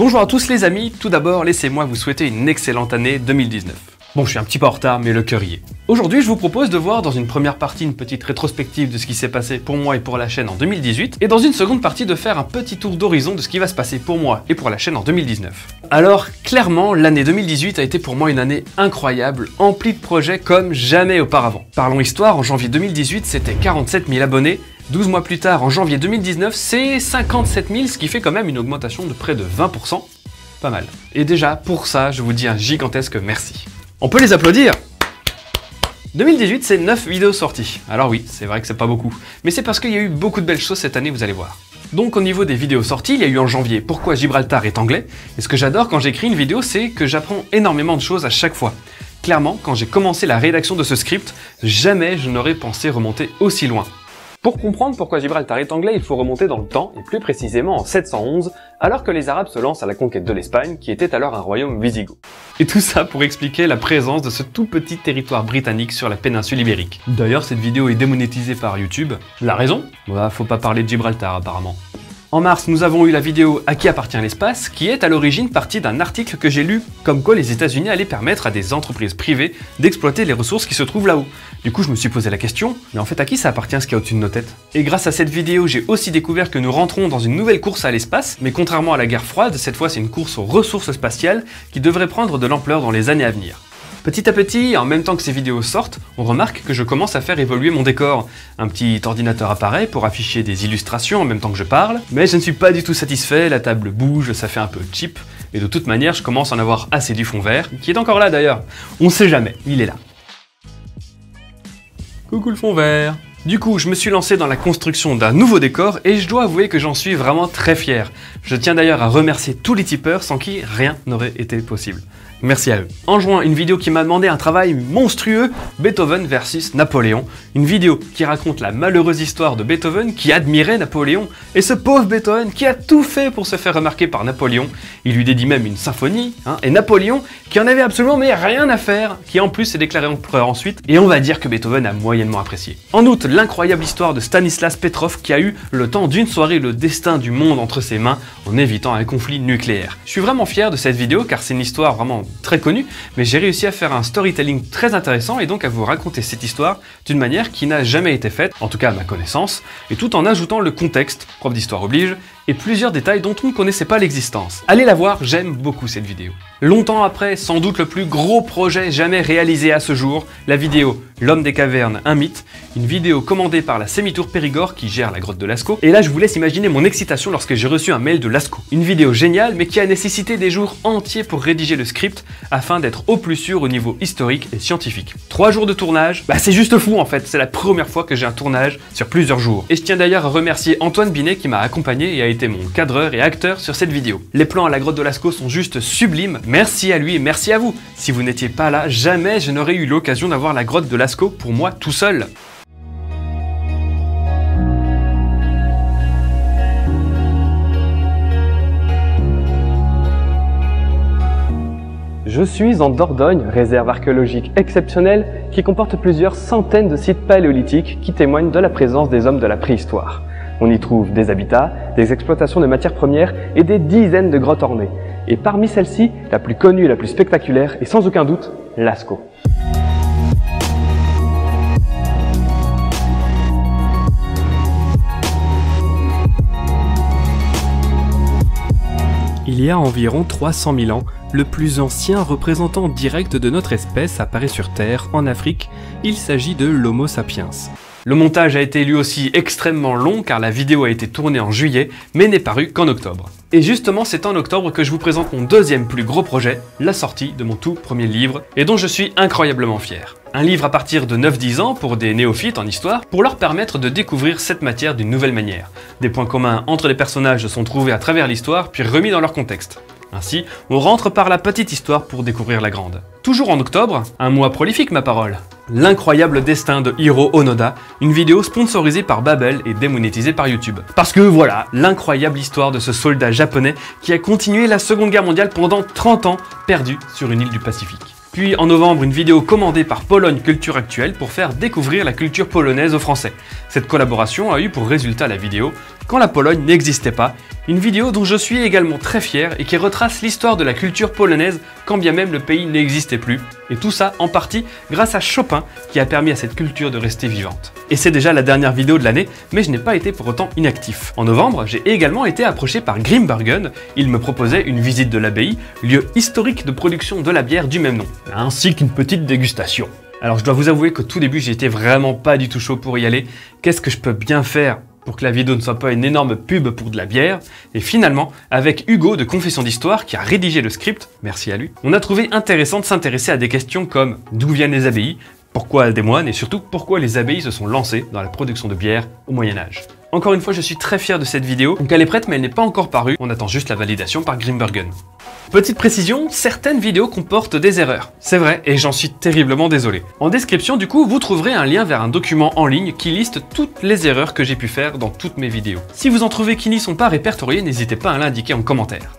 Bonjour à tous les amis, tout d'abord laissez-moi vous souhaiter une excellente année 2019. Bon, je suis un petit peu en retard, mais le cœur y est. Aujourd'hui, je vous propose de voir dans une première partie une petite rétrospective de ce qui s'est passé pour moi et pour la chaîne en 2018, et dans une seconde partie de faire un petit tour d'horizon de ce qui va se passer pour moi et pour la chaîne en 2019. Alors, clairement, l'année 2018 a été pour moi une année incroyable, emplie de projets comme jamais auparavant. Parlons histoire, en janvier 2018, c'était 47 000 abonnés, 12 mois plus tard, en janvier 2019, c'est 57 000, ce qui fait quand même une augmentation de près de 20%. Pas mal. Et déjà, pour ça, je vous dis un gigantesque merci. On peut les applaudir! 2018, c'est 9 vidéos sorties. Alors oui, c'est vrai que c'est pas beaucoup, mais c'est parce qu'il y a eu beaucoup de belles choses cette année, vous allez voir. Donc au niveau des vidéos sorties, il y a eu en janvier Pourquoi Gibraltar est anglais, et ce que j'adore quand j'écris une vidéo, c'est que j'apprends énormément de choses à chaque fois. Clairement, quand j'ai commencé la rédaction de ce script, jamais je n'aurais pensé remonter aussi loin. Pour comprendre pourquoi Gibraltar est anglais, il faut remonter dans le temps, et plus précisément en 711, alors que les Arabes se lancent à la conquête de l'Espagne, qui était alors un royaume wisigoth. Et tout ça pour expliquer la présence de ce tout petit territoire britannique sur la péninsule ibérique. D'ailleurs, cette vidéo est démonétisée par YouTube. La raison? Bah, faut pas parler de Gibraltar apparemment. En mars, nous avons eu la vidéo À qui appartient l'espace, qui est à l'origine partie d'un article que j'ai lu, comme quoi les États-Unis allaient permettre à des entreprises privées d'exploiter les ressources qui se trouvent là-haut. Du coup, je me suis posé la question, mais en fait à qui ça appartient ce qu'il y a au-dessus de nos têtes? Et grâce à cette vidéo, j'ai aussi découvert que nous rentrons dans une nouvelle course à l'espace, mais contrairement à la guerre froide, cette fois c'est une course aux ressources spatiales qui devrait prendre de l'ampleur dans les années à venir. Petit à petit, en même temps que ces vidéos sortent, on remarque que je commence à faire évoluer mon décor. Un petit ordinateur apparaît pour afficher des illustrations en même temps que je parle, mais je ne suis pas du tout satisfait, la table bouge, ça fait un peu cheap, et de toute manière je commence à en avoir assez du fond vert, qui est encore là d'ailleurs. On sait jamais, il est là. Coucou le fond vert. Du coup, je me suis lancé dans la construction d'un nouveau décor et je dois avouer que j'en suis vraiment très fier. Je tiens d'ailleurs à remercier tous les tipeurs sans qui rien n'aurait été possible. Merci à eux. En juin, une vidéo qui m'a demandé un travail monstrueux, Beethoven versus Napoléon. Une vidéo qui raconte la malheureuse histoire de Beethoven qui admirait Napoléon et ce pauvre Beethoven qui a tout fait pour se faire remarquer par Napoléon. Il lui dédie même une symphonie, et Napoléon qui en avait absolument mais rien à faire, qui en plus s'est déclaré empereur ensuite, et on va dire que Beethoven a moyennement apprécié. En août, l'incroyable histoire de Stanislas Petrov qui a eu, le temps d'une soirée, le destin du monde entre ses mains en évitant un conflit nucléaire. Je suis vraiment fier de cette vidéo car c'est une histoire vraiment très connue, mais j'ai réussi à faire un storytelling très intéressant et donc à vous raconter cette histoire d'une manière qui n'a jamais été faite, en tout cas à ma connaissance, et tout en ajoutant le contexte, prof d'histoire oblige, et plusieurs détails dont on ne connaissait pas l'existence. Allez la voir, j'aime beaucoup cette vidéo. Longtemps après, sans doute le plus gros projet jamais réalisé à ce jour, la vidéo L'homme des cavernes, un mythe, une vidéo commandée par la Semi-Tour Périgord qui gère la grotte de Lascaux. Et là, je vous laisse imaginer mon excitation lorsque j'ai reçu un mail de Lascaux. Une vidéo géniale, mais qui a nécessité des jours entiers pour rédiger le script afin d'être au plus sûr au niveau historique et scientifique. 3 jours de tournage, c'est juste fou en fait, c'est la première fois que j'ai un tournage sur plusieurs jours. Et je tiens d'ailleurs à remercier Antoine Binet qui m'a accompagné et a été mon cadreur et acteur sur cette vidéo. Les plans à la grotte de Lascaux sont juste sublimes, merci à lui et merci à vous. Si vous n'étiez pas là, jamais je n'aurais eu l'occasion d'avoir la grotte de Lascaux pour moi tout seul. Je suis en Dordogne, réserve archéologique exceptionnelle qui comporte plusieurs centaines de sites paléolithiques qui témoignent de la présence des hommes de la préhistoire. On y trouve des habitats, des exploitations de matières premières et des dizaines de grottes ornées. Et parmi celles-ci, la plus connue et la plus spectaculaire est sans aucun doute Lascaux. Il y a environ 300 000 ans, le plus ancien représentant direct de notre espèce apparaît sur Terre, en Afrique. Il s'agit de l'Homo sapiens. Le montage a été lui aussi extrêmement long car la vidéo a été tournée en juillet, mais n'est parue qu'en octobre. Et justement, c'est en octobre que je vous présente mon deuxième plus gros projet, la sortie de mon tout premier livre, et dont je suis incroyablement fier. Un livre à partir de 9-10 ans pour des néophytes en histoire, pour leur permettre de découvrir cette matière d'une nouvelle manière. Des points communs entre les personnages sont trouvés à travers l'histoire, puis remis dans leur contexte. Ainsi, on rentre par la petite histoire pour découvrir la grande. Toujours en octobre, un mois prolifique ma parole. L'incroyable destin de Hiro Onoda, une vidéo sponsorisée par Babel et démonétisée par YouTube. Parce que voilà, l'incroyable histoire de ce soldat japonais qui a continué la Seconde Guerre mondiale pendant 30 ans, perdu sur une île du Pacifique. Puis en novembre, une vidéo commandée par Pologne Culture Actuelle pour faire découvrir la culture polonaise aux Français. Cette collaboration a eu pour résultat la vidéo « Quand la Pologne n'existait pas » Une vidéo dont je suis également très fier et qui retrace l'histoire de la culture polonaise quand bien même le pays n'existait plus. Et tout ça en partie grâce à Chopin qui a permis à cette culture de rester vivante. Et c'est déjà la dernière vidéo de l'année, mais je n'ai pas été pour autant inactif. En novembre, j'ai également été approché par Grimbergen. Il me proposait une visite de l'abbaye, lieu historique de production de la bière du même nom, ainsi qu'une petite dégustation. Alors je dois vous avouer qu'au tout début, j'étais vraiment pas du tout chaud pour y aller. Qu'est-ce que je peux bien faire pour que la vidéo ne soit pas une énorme pub pour de la bière? Et finalement, avec Hugo de Confession d'Histoire qui a rédigé le script, merci à lui, on a trouvé intéressant de s'intéresser à des questions comme d'où viennent les abbayes, pourquoi des moines et surtout pourquoi les abbayes se sont lancées dans la production de bière au Moyen-Âge. Encore une fois, je suis très fier de cette vidéo, donc elle est prête mais elle n'est pas encore parue, on attend juste la validation par Grimbergen. Petite précision, certaines vidéos comportent des erreurs. C'est vrai, et j'en suis terriblement désolé. En description, du coup, vous trouverez un lien vers un document en ligne qui liste toutes les erreurs que j'ai pu faire dans toutes mes vidéos. Si vous en trouvez qui n'y sont pas répertoriées, n'hésitez pas à l'indiquer en commentaire.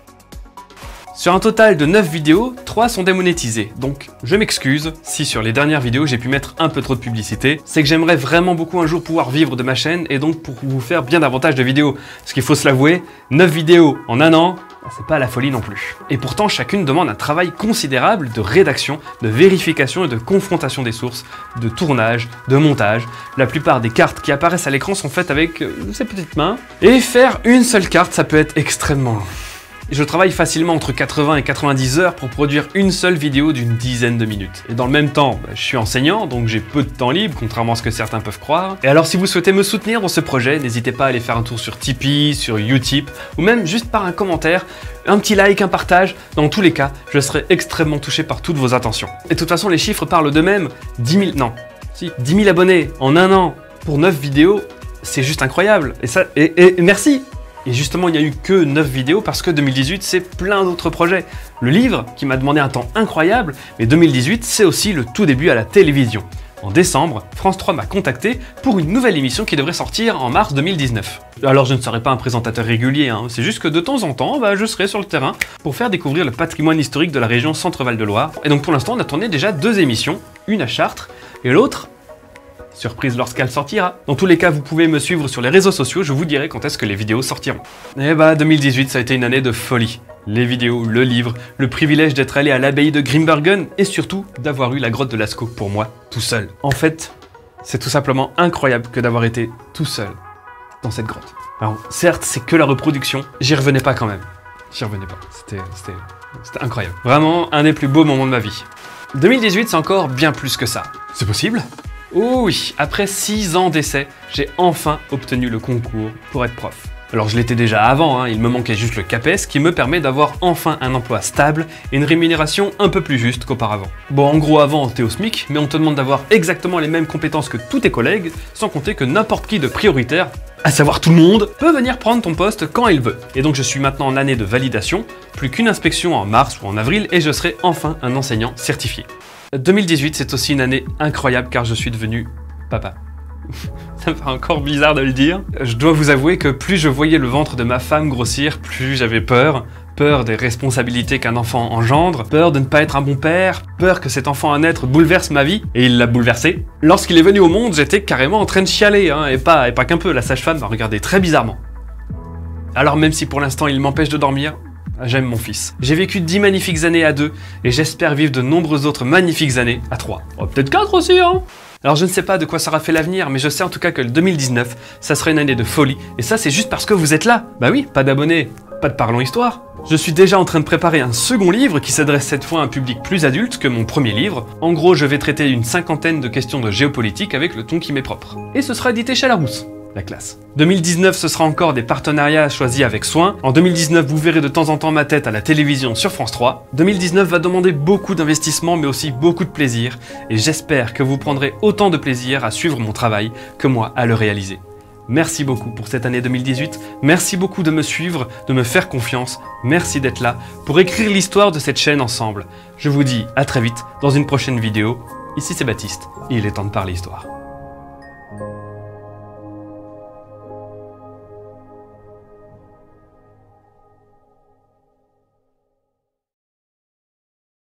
Sur un total de 9 vidéos, 3 sont démonétisées, donc je m'excuse si sur les dernières vidéos j'ai pu mettre un peu trop de publicité. C'est que j'aimerais vraiment beaucoup un jour pouvoir vivre de ma chaîne et donc pour vous faire bien davantage de vidéos. Parce qu'il faut se l'avouer, 9 vidéos en un an, c'est pas la folie non plus. Et pourtant, chacune demande un travail considérable de rédaction, de vérification et de confrontation des sources, de tournage, de montage. La plupart des cartes qui apparaissent à l'écran sont faites avec ces petites mains. Et faire une seule carte, ça peut être extrêmement long. Je travaille facilement entre 80 et 90 heures pour produire une seule vidéo d'une dizaine de minutes. Et dans le même temps, je suis enseignant, donc j'ai peu de temps libre, contrairement à ce que certains peuvent croire. Et alors si vous souhaitez me soutenir dans ce projet, n'hésitez pas à aller faire un tour sur Tipeee, sur Utip, ou même juste par un commentaire, un petit like, un partage. Dans tous les cas, je serai extrêmement touché par toutes vos attentions. Et de toute façon, les chiffres parlent d'eux-mêmes. 10 000 abonnés en un an pour 9 vidéos, c'est juste incroyable. Et merci! Et justement, il n'y a eu que 9 vidéos parce que 2018, c'est plein d'autres projets. Le livre, qui m'a demandé un temps incroyable, mais 2018, c'est aussi le tout début à la télévision. En décembre, France 3 m'a contacté pour une nouvelle émission qui devrait sortir en mars 2019. Alors je ne serai pas un présentateur régulier, c'est juste que de temps en temps, je serai sur le terrain pour faire découvrir le patrimoine historique de la région Centre-Val de Loire. Et donc pour l'instant, on a tourné déjà 2 émissions, une à Chartres et l'autre... surprise lorsqu'elle sortira. Dans tous les cas, vous pouvez me suivre sur les réseaux sociaux, je vous dirai quand est-ce que les vidéos sortiront. Et 2018, ça a été une année de folie. Les vidéos, le livre, le privilège d'être allé à l'abbaye de Grimbergen et surtout d'avoir eu la grotte de Lascaux pour moi, tout seul. En fait, c'est tout simplement incroyable que d'avoir été tout seul dans cette grotte. Alors, certes, c'est que la reproduction, j'y revenais pas quand même. J'y revenais pas, c'était incroyable. Vraiment, un des plus beaux moments de ma vie. 2018, c'est encore bien plus que ça. C'est possible ? Oh oui, après 6 ans d'essai, j'ai enfin obtenu le concours pour être prof. Alors je l'étais déjà avant, il me manquait juste le CAPES qui me permet d'avoir enfin un emploi stable et une rémunération un peu plus juste qu'auparavant. Bon, en gros avant t'es au SMIC, mais on te demande d'avoir exactement les mêmes compétences que tous tes collègues, sans compter que n'importe qui de prioritaire, à savoir tout le monde, peut venir prendre ton poste quand il veut. Et donc je suis maintenant en année de validation, plus qu'une inspection en mars ou en avril et je serai enfin un enseignant certifié. 2018, c'est aussi une année incroyable car je suis devenu papa. Ça me fait encore bizarre de le dire. Je dois vous avouer que plus je voyais le ventre de ma femme grossir, plus j'avais peur. Peur des responsabilités qu'un enfant engendre, peur de ne pas être un bon père, peur que cet enfant à naître bouleverse ma vie, et il l'a bouleversé. Lorsqu'il est venu au monde, j'étais carrément en train de chialer, et pas qu'un peu, la sage-femme m'a regardé très bizarrement. Alors même si pour l'instant il m'empêche de dormir, j'aime mon fils. J'ai vécu 10 magnifiques années à 2 et j'espère vivre de nombreuses autres magnifiques années à 3. Oh, peut-être 4 aussi, Alors je ne sais pas de quoi sera fait l'avenir, mais je sais en tout cas que le 2019, ça sera une année de folie. Et ça, c'est juste parce que vous êtes là. Bah oui, pas d'abonnés, pas de Parlons Histoire. Je suis déjà en train de préparer un second livre qui s'adresse cette fois à un public plus adulte que mon premier livre. En gros, je vais traiter une 50aine de questions de géopolitique avec le ton qui m'est propre. Et ce sera édité chez Larousse. La classe. 2019, ce sera encore des partenariats choisis avec soin. En 2019, vous verrez de temps en temps ma tête à la télévision sur France 3. 2019 va demander beaucoup d'investissement, mais aussi beaucoup de plaisir. Et j'espère que vous prendrez autant de plaisir à suivre mon travail que moi à le réaliser. Merci beaucoup pour cette année 2018. Merci beaucoup de me suivre, de me faire confiance. Merci d'être là pour écrire l'histoire de cette chaîne ensemble. Je vous dis à très vite dans une prochaine vidéo. Ici c'est Baptiste et il est temps de parler histoire.